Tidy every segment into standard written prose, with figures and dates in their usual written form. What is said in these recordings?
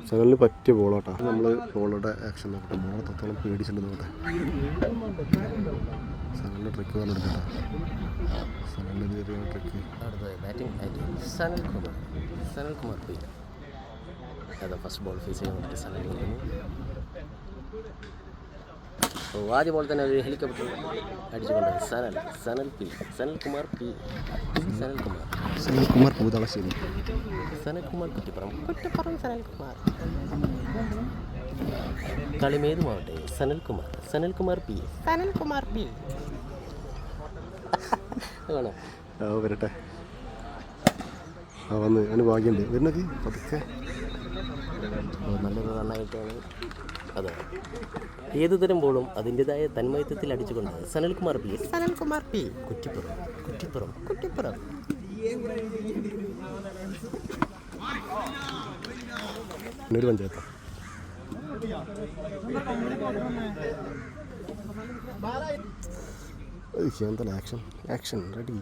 സനലിന് പറ്റിയ ബോളാട്ടാ. നമ്മൾ ബോളുടെ ആക്ഷൻ നോക്കട്ടെ. ബോൾ എത്രത്തോളം പേടിച്ചിട്ടുണ്ടെന്ന് നോക്കട്ടെ. സനലിൻ്റെ ട്രിക്ക് പറഞ്ഞെടുക്കട്ടെ. സനലിൻ്റെ ചെറിയ trick. Sanalkumar P first ball face ചെയ്യാൻ വേണ്ടിയിട്ട് സനൽ നോക്കുന്നു. ആദ്യ ബോൾ തന്നെ ഒരു ഹെലികോപ്റ്റർ അടിച്ചുകൊണ്ട് സനൽകുമാർ പൂതളശ്ശേരി, സനൽകുമാർ കുറ്റിപ്പുറം കളിമേതുമാവട്ടെ സനൽകുമാർ പി ആണോ വരട്ടെ. വന്ന് അതിന് ഭാഗ്യമുണ്ട് വരുന്നത് പതുക്കെ. നല്ലൊരു റണ്ണായിട്ടാണ്. അതെ, ഏതു തരം ബോളും അതിൻ്റെതായ തന്മയത്വത്തിൽ അടിച്ചുകൊണ്ട് സനൽകുമാർ പി കുറ്റിപ്പുറം ഒരു പഞ്ചായത്ത്. എന്താ ആക്ഷൻ റെഡി.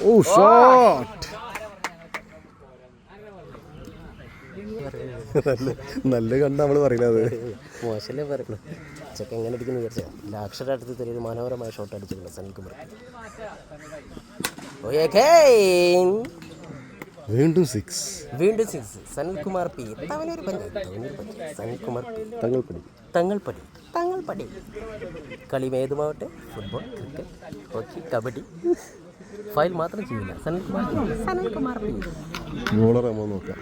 ഓ ഷോട്ട്. നല്ല കണ്ട നമ്മൾ പറയുന്നത് മോശമല്ലേ പറയുള്ളൂ. ചെക്ക എങ്ങനെ അടിക്കുന്നു വിചാരിച്ചാൽ അക്ഷരാർത്ഥത്തിൽ ഒരു മനോഹരമായ ഷോട്ട് അടിച്ചിട്ടുണ്ട് സനൽകുമാർ. വീണ്ടും സിക്സ്. സനൽകുമാർ പി തങ്ങൾപടി കളിമേതുമാവട്ടെ ഫുട്ബോൾ, ക്രിക്കറ്റ്, ഹോക്കി, കബഡി ഫയൽ മാത്രം ചെയ്യില്ല സനൽകുമാർ പി. ബോളറെ നോക്കാം.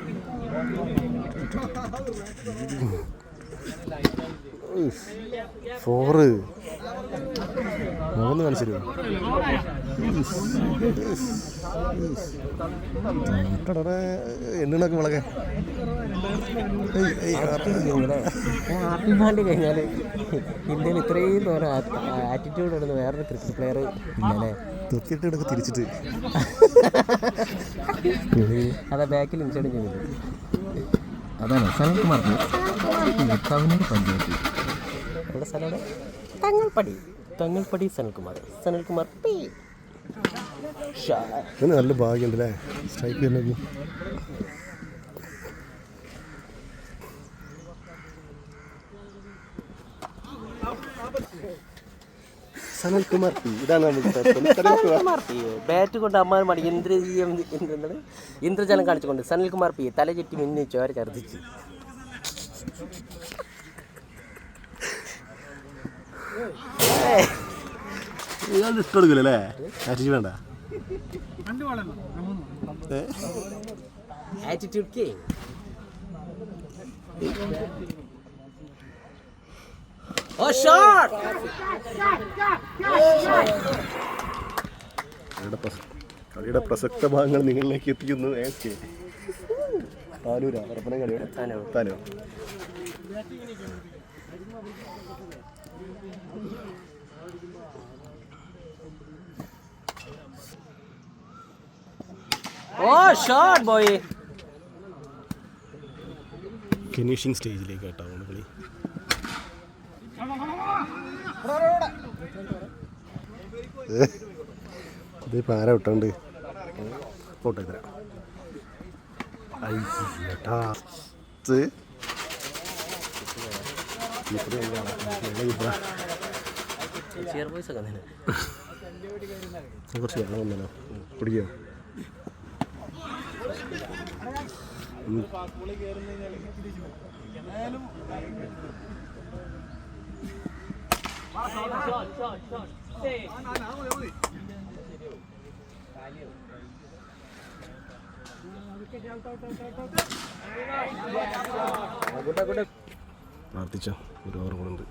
ഫോറ് മോന്ന് കാണിച്ചു എണ്ണൊക്കെ വിളക്കെ. ഹാർട്ടിമാൻ്റെ കഴിഞ്ഞാൽ ഇന്ത്യയിൽ ഇത്രയും തോന്നെ ആറ്റിറ്റ്യൂഡ് ഇടുന്ന വേറൊരു ക്രിക്കറ്റ് പ്ലെയർ ഇല്ലല്ലേ. ക്രിക്കറ്റ് തിരിച്ചിട്ട് അതാ ബാക്കിൽ ഇൻസൈഡ് ചെയ്തത്. അതാണ് സനൽകുമാർ തവനൂർ പഞ്ചായത്ത്. നമ്മുടെ സ്ഥലമാണ് തങ്ങൾപടി സനൽകുമാർ പി. നല്ല ഭാഗ്യമുണ്ടല്ലേ സ്ട്രൈക്ക് വരുന്നത്. സനൽകുമാർ പി. ഇതാണ് നമുക്ക് ബാറ്റ് കൊണ്ട് അമ്മാനും മടി ഇന്ദ്രജലം കാണിച്ചുകൊണ്ട് സനൽകുമാർ പി തല ചുറ്റി മിന്നി ചോര ഛർദ്ദിച്ച്. ഇഷ്ടമെടുക്കില്ലല്ലേ ആറ്റിറ്റ്യൂഡ് വേണ്ട. Attitude king. കളിയുടെ പ്രസക്ത ഭാഗങ്ങൾ നിങ്ങളിലേക്ക് എത്തിക്കുന്നു. താനൂരാ പരപ്പനം കളിയുടെ താനോ. ഫിനിഷിംഗ് സ്റ്റേജിലേക്ക് കേട്ടാണ് കളി. ഇതിപ്പോൾ ആരാ വിട്ടോണ്ട് ഫോട്ടോ തരാം. കുറച്ച് വെള്ളം വന്നല്ലോ കുടിക്കോ. പ്രാർത്ഥിച്ചോ, ഒരു ഓവർ കൂടുണ്ട്.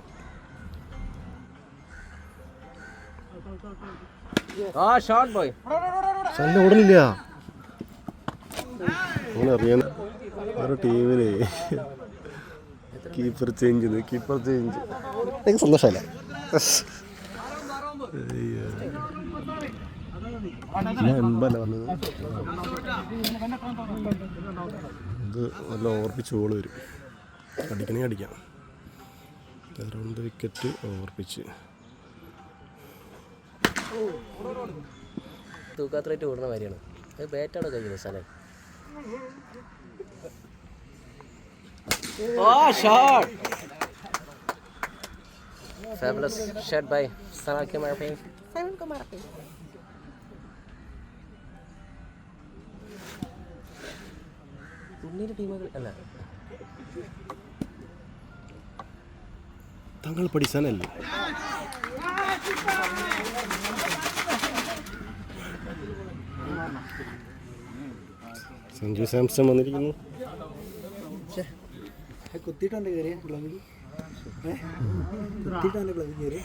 നല്ല ഓടണില്ല. അങ്ങനെ അറിയാൻ ഓരോ ടീമിന് കീപ്പർ ചേഞ്ച് എനിക്ക് സന്തോഷമല്ല. ഞാൻ എൺപല്ല പറഞ്ഞത്. ഇത് നല്ല ഓർപ്പിച്ച് ബോള് വരും. അടിക്കണമെങ്കിൽ അടിക്കാം. അറൗണ്ട് വിക്കറ്റ് ഓർപ്പിച്ച് തൂക്കാത്രയായിട്ട് ഓടുന്ന കാര്യമാണ്. അത് ബാറ്റാണ് കഴിയുന്നത് സാധനം. Fabulous shot by Sanal Kumarapi. ഉണ്ണിയുടെ ടീമുകൾ അല്ല, തങ്ങൾ പഠിച്ചാനല്ലേ. സഞ്ജു സാംസൺ വന്നിരിക്കുന്നു. കുത്തിയിട്ടുണ്ട് കയറിയ ഗ്ലൗവിൽ, കുത്തിയിട്ടാണ് ഗ്ലൗവിൽ കയറി.